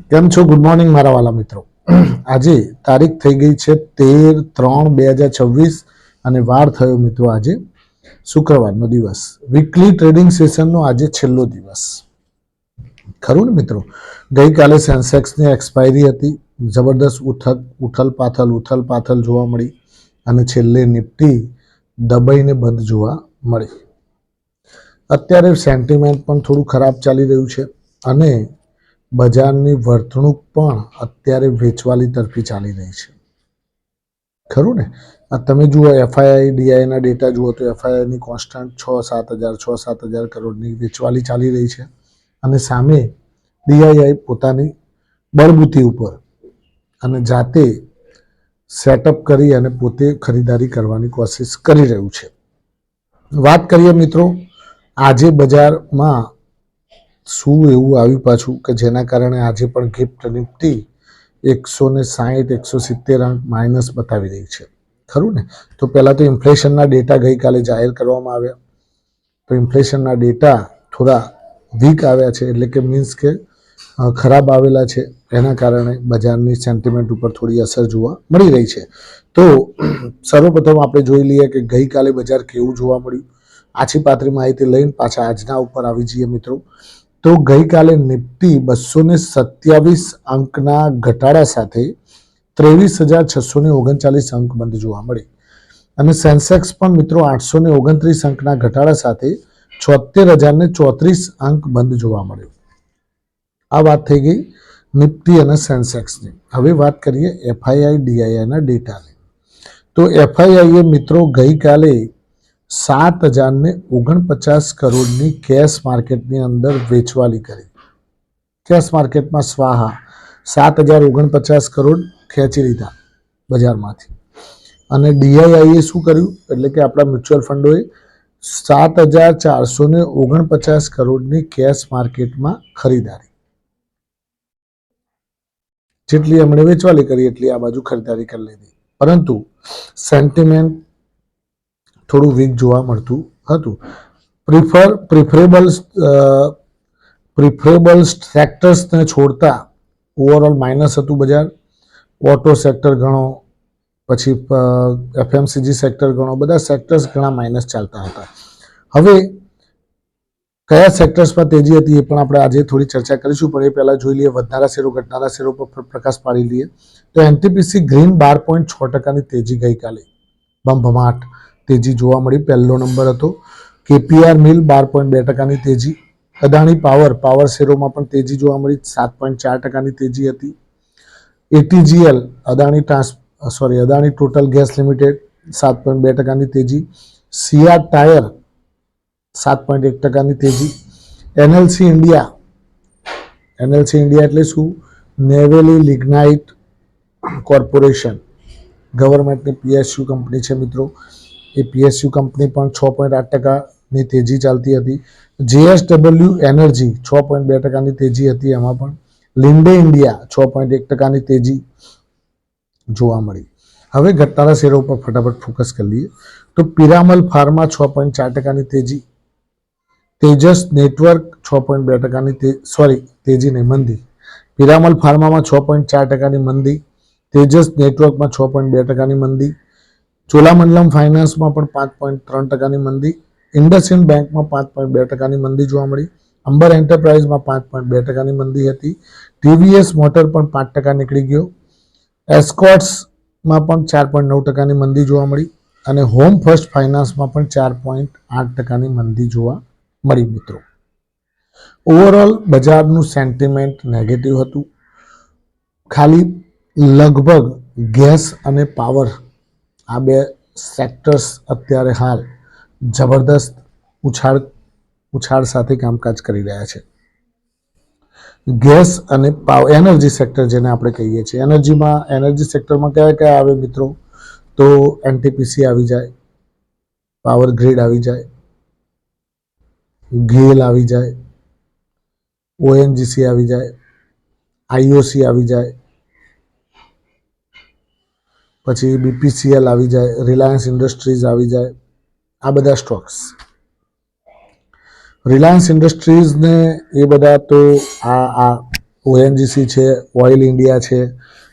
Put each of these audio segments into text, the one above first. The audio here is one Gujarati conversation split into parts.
કેમ છો? ગુડ મોર્નિંગ મારા વાલા મિત્રો. આજે તારીખ થઈ ગઈ છે 13/3/2026 અને વાર થયો મિત્રો આજે શુક્રવારનો દિવસ. વીકલી ટ્રેડિંગ સેશનનો આજે છેલ્લો દિવસ, ખરું ને મિત્રો? ગઈકાલે સેન્સેક્સની એક્સપાયરી હતી, જબરદસ્ત ઉથલ પાથલ જોવા મળી અને છેલ્લે નિફ્ટી દબાઈને બંધ જોવા મળી. અત્યારે સેન્ટિમેન્ટ પણ થોડું ખરાબ ચાલી રહ્યું છે અને બજારની વર્તણૂક પણ અત્યારે વેચવાલી તરફી ચાલી રહી છે, ખરું ને? આ તમે જુઓ, એફઆઈઆઈ ડીઆઈના ડેટા જુઓ તો એફઆઈઆઈની કોન્સ્ટન્ટ 6-7 હજાર કરોડની વેચવાલી ચાલી રહી છે અને સામે ડીઆઈઆઈ પોતાની બળબૂતી ઉપર અને જાતે સેટઅપ કરી અને પોતે ખરીદારી કરવાની કોશિશ કરી રહ્યું છે. વાત કરીએ મિત્રો, આજે બજારમાં શું એવું આવ્યું પાછું કે જેના કારણે આજે પણ ગિફ્ટ નિફ્ટી 160-170 અંક માઇનસ બતાવી રહી છે, ખરું ને? તો પહેલાં તો ઇન્ફ્લેશનના ડેટા ગઈકાલે જાહેર કરવામાં આવ્યા, તો ઇન્ફ્લેશનના ડેટા થોડા વીક આવ્યા છે, એટલે કે મીન્સ કે ખરાબ આવેલા છે. એના કારણે બજારની સેન્ટિમેન્ટ ઉપર થોડી અસર જોવા મળી રહી છે. તો સર્વપ્રથમ આપણે જોઈ લઈએ કે ગઈકાલે બજાર કેવું જોવા મળ્યું. આછી પાતળી માહિતી લઈને પાછા આજના ઉપર આવી જઈએ મિત્રો. તો ગઈકાલે નિફ્ટી 227 અંકના ઘટાડા સાથે 23,639 અંક બંધ જોવા મળી અને સેન્સેક્સ પણ મિત્રો 829 અંકના ઘટાડા સાથે 76,034 અંક બંધ જોવા મળ્યો. આ વાત થઈ ગઈ નિફ્ટી અને સેન્સેક્સની. હવે વાત કરીએ એફઆઈઆઈ ડીઆઈઆઈના ડેટાની. તો એફઆઈઆઈએ મિત્રો ગઈકાલે 7,049 કરોડની કેશ માર્કેટની અંદર વેચવાલી કરી. કેશ માર્કેટમાં સ્વાહા 7,049 કરોડ ખેંચી લીધા બજારમાંથી. અને ડીઆઈઆઈએ શું કર્યું, એટલે કે આપણા મ્યુચ્યુઅલ ફંડોએ 7,449 કરોડની કેશ માર્કેટમાં ખરીદારી. જેટલી એમણે વેચવાલી કરી એટલી આ બાજુ ખરીદારી કરી લીધી, પરંતુ સેન્ટિમેન્ટ થોડું વીક જોવા મળતું હતું. પ્રિફરેબલ સેક્ટર્સને છોડતા ઓવરઓલ માઇનસ હતું બજાર. ઓટો સેક્ટર ગણો, પછી એફએમસીજી સેક્ટર ગણો, બધા સેક્ટર્સ ઘણા માઇનસ ચાલતા હતા. હવે કયા સેક્ટર્સમાં તેજી હતી એ પણ આપણે આજે થોડી ચર્ચા કરીશું, પણ એ પહેલાં જોઈ લઈએ વધનારા શેરો ઘટનારા શેરો પર પ્રકાશ પાડી લઈએ. તો એનટીપીસી ગ્રીન 12.6% તેજી ગઈકાલે બમભમાટ તેજી જોવા મળી, પહેલો નંબર હતો. કેપીઆર મિલ 12.2% તેજી. અદાણી પાવર શેરોમાં પણ તેજી જોવા મળી, 7.4% તેજી હતી. એટીજીએલ અદાણી ટોટલ ગેસ લિમિટેડ 7.2% તેજી. સીઆર ટાયર 7.1% તેજી. એનએલસી ઇન્ડિયા એટલે શું? નેવેલી લિગ્નાઇટ કોર્પોરેશન, ગવર્મેન્ટની પીએસયુ કંપની છે મિત્રો. એ પીએસયુ કંપની પણ 6.8%ની તેજી ચાલતી હતી. જેએસડબલ્યુ એનર્જી 6.2%ની તેજી હતી, એમાં પણ. લિન્ડે ઇન્ડિયા 6.1%ની તેજી જોવા મળી. હવે ઘટનારા શેરો ઉપર ફટાફટ ફોકસ કરી લઈએ. તો પિરામલ ફાર્મા 6.4%ની તેજી. તેજસ નેટવર્ક 6.2%ની તેજી નહીં, મંદી. પિરામલ ફાર્મામાં 6.4%ની મંદી, તેજસ નેટવર્કમાં 6.2%ની મંદી, ચોલામંડલમ ફાઇનાન્સમાં પણ 5.3%ની મંદી, ઇન્ડસઇન્ડ બેંકમાં 5.2%ની મંદી જોવા મળી, અંબર એન્ટરપ્રાઇઝમાં 5.2%ની મંદી હતી, ટીવીએસ મોટર પણ 5% નીકળી ગયો, એસ્કોર્ટ્સમાં પણ 4.9%ની મંદી જોવા મળી અને હોમ ફર્સ્ટ ફાઇનાન્સમાં પણ 4.8%ની મંદી જોવા મળી મિત્રો. ઓવરઓલ બજારનું સેન્ટિમેન્ટ નેગેટિવ હતું. ખાલી લગભગ ગેસ અને પાવર, આ બે સેક્ટર્સ અત્યારે હાલ જબરદસ્ત ઉછાળ સાથે કામકાજ કરી રહ્યા છે. ગેસ અને પાવર, એનર્જી સેક્ટર જેને આપણે કહીએ છીએ, એનર્જી સેક્ટરમાં કયા આવે મિત્રો? તો એનટીપીસી આવી જાય, પાવર ગ્રીડ આવી જાય, ગેલ આવી જાય, ઓએનજીસી આવી જાય, આઈઓસી આવી જાય, પછી બીપીસીએલ આવી જાય, રિલાયન્સ ઇન્ડસ્ટ્રીઝ આવી જાય. આ બધા સ્ટોક્સ, રિલાયન્સ ઇન્ડસ્ટ્રીઝને એ બધા તો આ ઓએનજીસી છે, ઓઇલ ઇન્ડિયા છે,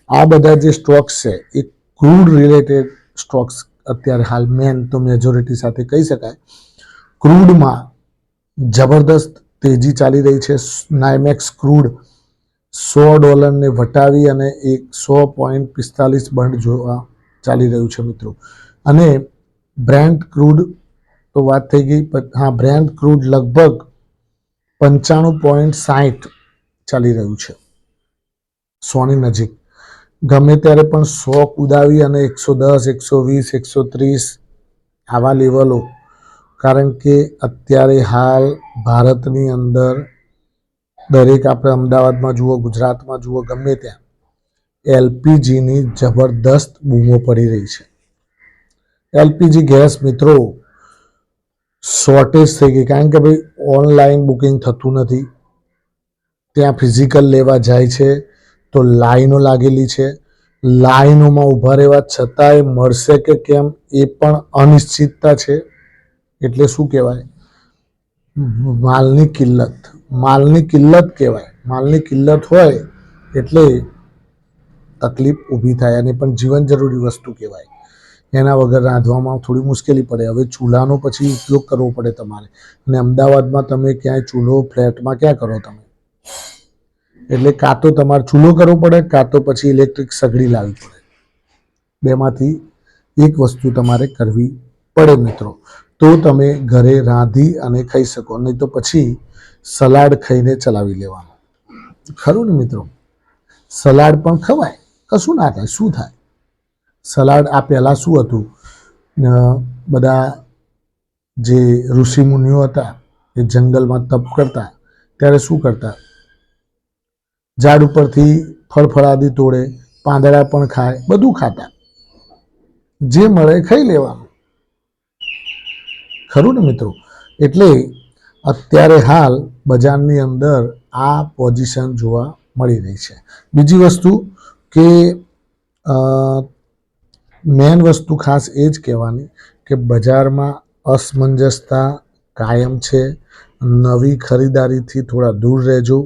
આ બધા જે સ્ટોક્સ છે એ ક્રૂડ રિલેટેડ સ્ટોક્સ અત્યારે હાલ મેન તો મેજોરિટી સાથે કહી શકાય. ક્રૂડમાં જબરદસ્ત તેજી ચાલી રહી છે. નાઇમેક્સ ક્રૂડ $100 વટાવી અને 100.45 બંધ જોવા ચાલી રહ્યું છે મિત્રો. અને બ્રેન્ટ ક્રૂડ તો વાત થઈ ગઈ, હા બ્રેન્ટ ક્રૂડ લગભગ 95.60 ચાલી રહ્યું છે 100ની નજીક. ગમે ત્યારે પણ 100 કુદાવી અને 110, 120, 130 આવા લેવલો, કારણ કે અત્યારે હાલ ભારતની અંદર દરેક આપણે અમદાવાદમાં જુઓ, ગુજરાતમાં જુઓ, ગમે ત્યાં એલપીજીની જબરદસ્ત બૂમો પડી રહી છે. એલપીજી ગેસ મિત્રો શોર્ટેજ થઈ ગઈ, કારણ કે ભાઈ ઓનલાઈન બુકિંગ થતું નથી. ત્યાં ફિઝિકલ લેવા જાય છે તો લાઈનો લાગેલી છે. લાઈનોમાં ઊભા રહેવા છતાંય મળશે કે કેમ એ પણ અનિશ્ચિતતા છે. એટલે શું કહેવાય, માલની કિલ્લત કહેવાય. માલની કિલ્લત હોય એટલે તકલીફ ઊભી થાય, અને પણ જીવન જરૂરી વસ્તુ કહેવાય. એના વગર રાંધવામાં થોડી મુશ્કેલી પડે. હવે ચૂલાનો પછી ઉપયોગ કરવો પડે તમારે, અને અમદાવાદમાં તમે ક્યાંય ચૂલો ફ્લેટમાં ક્યાં કરો તમે? એટલે કાં તો તમારે ચૂલો કરવો પડે, કાં તો પછી ઇલેક્ટ્રિક સગડી લાવવી પડે. બેમાંથી એક વસ્તુ તમારે કરવી પડે મિત્રો, તો તમે ઘરે રાંધી અને ખાઈ શકો. નહીં તો પછી સલાડ ખાઈને ચલાવી લેવાનું. ખરું ને મિત્રો? સલાડ પણ ખવાય, કશું ના થાય. શું થાય? સલાડ આ પહેલાં શું હતું, બધા જે ઋષિમુનિઓ હતા એ જંગલમાં તપ કરતા ત્યારે શું કરતા, ઝાડ ઉપરથી ફળફળાદી તોડે, પાંદડા પણ ખાય, બધું ખાતા. જે મળે ખાઈ લેવાનું. ખરું ને મિત્રો? એટલે અત્યારે હાલ બજારની અંદર આ પોઝિશન જોવા મળી રહી છે. બીજી વસ્તુ કે મેન વસ્તુ ખાસ એ જ કહેવાની કે બજારમાં અસમંજસતા કાયમ છે. નવી ખરીદારીથી થોડા દૂર રહેજો.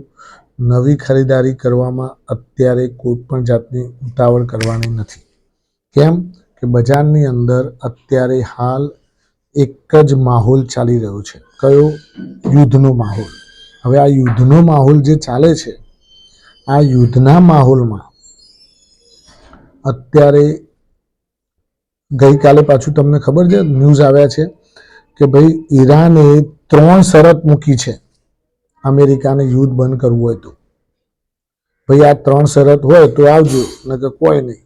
નવી ખરીદારી કરવામાં અત્યારે કોઈ પણ જાતની ઉતાવળ કરવાની નથી. કેમ કે બજારની અંદર અત્યારે હાલ એક જ માહોલ ચાલી રહ્યો છે. કયો? યુદ્ધનો માહોલ. હવે આ યુદ્ધનો માહોલ જે ચાલે છે, આ યુદ્ધના માહોલમાં અત્યારે ગઈકાલે પાછું તમને ખબર છે, ન્યૂઝ આવ્યા છે કે ભાઈ ઈરાને 3 શરત મૂકી છે અમેરિકાને યુદ્ધ બંધ કરવું હોય તો. ભાઈ આ 3 શરત હોય તો આવજો, નકર કોઈ નહીં.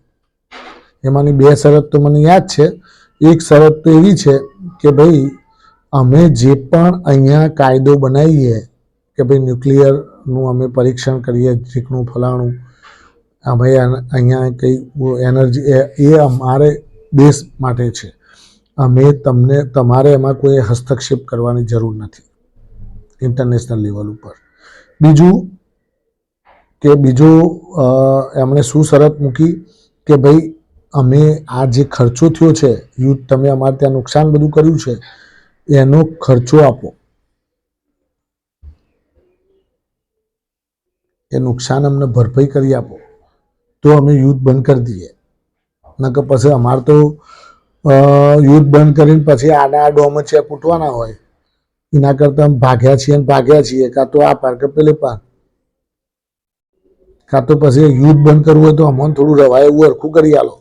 એમાંની 2 શરત તો મને યાદ છે. એક શરત તો એવી છે કે ભાઈ અમે જે પણ અહીંયા કાયદો બનાવીએ કે ભાઈ ન્યુક્લિયરનું અમે પરીક્ષણ કરીએ, ઠીકનું ફલાણું, અમે અહીંયા કંઈ એનર્જી એ અમારે દેશ માટે છે. અમે તમારે એમાં કોઈ હસ્તક્ષેપ કરવાની જરૂર નથી ઇન્ટરનેશનલ લેવલ ઉપર. બીજું એમણે શું શરત મૂકી કે ભાઈ અમે આ જે ખર્ચો થયો છે યુદ્ધ, તમે અમારે ત્યાં નુકસાન બધું કર્યું છે, એનો ખર્ચો આપો. એ નુકસાન અમને ભરપાઈ કરી આપો તો અમે યુદ્ધ બંધ કરી દઈએ. નકર પછી અમારે તો યુદ્ધ બંધ કરીને પછી આડા ડોમચિયા કૂટવાના હોય. એના કરતાં ભાગ્યા છીએ કાં તો આ પાર કે પેલે પાર. કાં તો પછી યુદ્ધ બંધ કરવું હોય તો અમને થોડું રવાય એવું હરખું કરી આલો.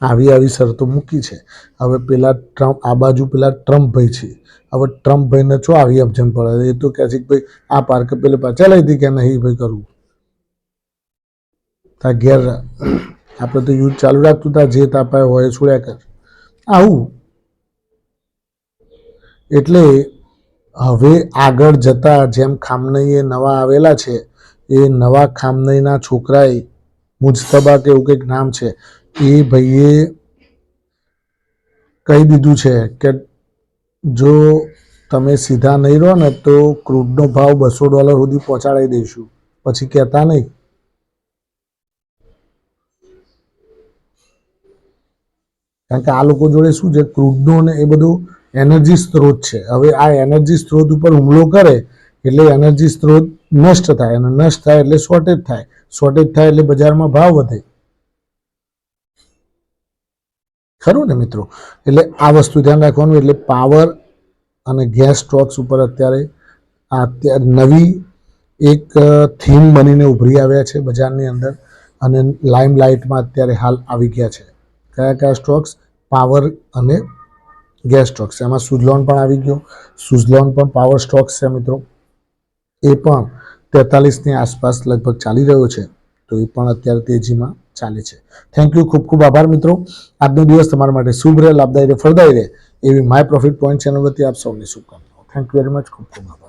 આવી શરતો મૂકી છે. હવે પેલા ટ્રમ્પ, આ બાજુ પેલા ટ્રમ્પ ભાઈ છે. હવે ટ્રમ્પ ભાઈને શું આવી સમજણ પડે? એ તો કહે છે કે ભાઈ આ પાર કે પેલે પાર ચલાવી હતી કે નહીં ભાઈ કરવું. તા ઘેર આપણે તો યુદ્ધ ચાલુ રાખતું હતા, જે તાપાય હોય છોડ્યા કર આવું. એટલે હવે આગળ જતા જેમ ખામનઈએ નવા આવેલા છે, એ નવા ખામનઈના છોકરાએ મુજતબા કે એવું કંઈક નામ છે, એ ભાઈએ કહી દીધું છે કે જો તમે સીધા નહીં રહો ને તો ક્રૂડનો ભાવ $200 સુધી પહોંચાડી દઈશું. પછી કહેતા નહીં. કારણ કે આ લોકો જોડે શું છે, ક્રૂડનો ને એ બધું એનર્જી સ્ત્રોત છે. હવે આ એનર્જી સ્ત્રોત ઉપર હુમલો કરે એટલે એનર્જી સ્ત્રોત નષ્ટ થાય, અને નષ્ટ થાય એટલે શોર્ટેજ થાય, શોર્ટેજ થાય એટલે બજારમાં ભાવ વધે, ખરું ને મિત્રો? એટલે આ વસ્તુ ધ્યાન રાખવાનું. એટલે પાવર અને ગેસ સ્ટોક્સ ઉપર અત્યારે નવી એક થીમ બનીને ઉભરી આવ્યા છે બજારની અંદર, અને લાઇમ લાઇટમાં અત્યારે હાલ આવી ગયા છે. કયા કયા સ્ટોક્સ? પાવર અને ગેસ સ્ટોક્સ. એમાં સુઝલોન પણ આવી ગયો. સુઝલોન પણ પાવર સ્ટોક્સ છે મિત્રો. એ પણ 43ની આસપાસ લગભગ ચાલી રહ્યો છે, તો એ પણ અત્યારે તેજીમાં ચાલે છે. થેન્ક યુ, ખૂબ ખૂબ આભાર મિત્રો. આજનો દિવસ તમારા માટે શુભ રહે, લાભદાયી રહે, ફળદાયી રહે એવી માય પ્રોફિટ પોઈન્ટ ચેનલ વતી આપ સૌને શુભકામનાઓ. Thank you very much. ખૂબ ખૂબ આભાર.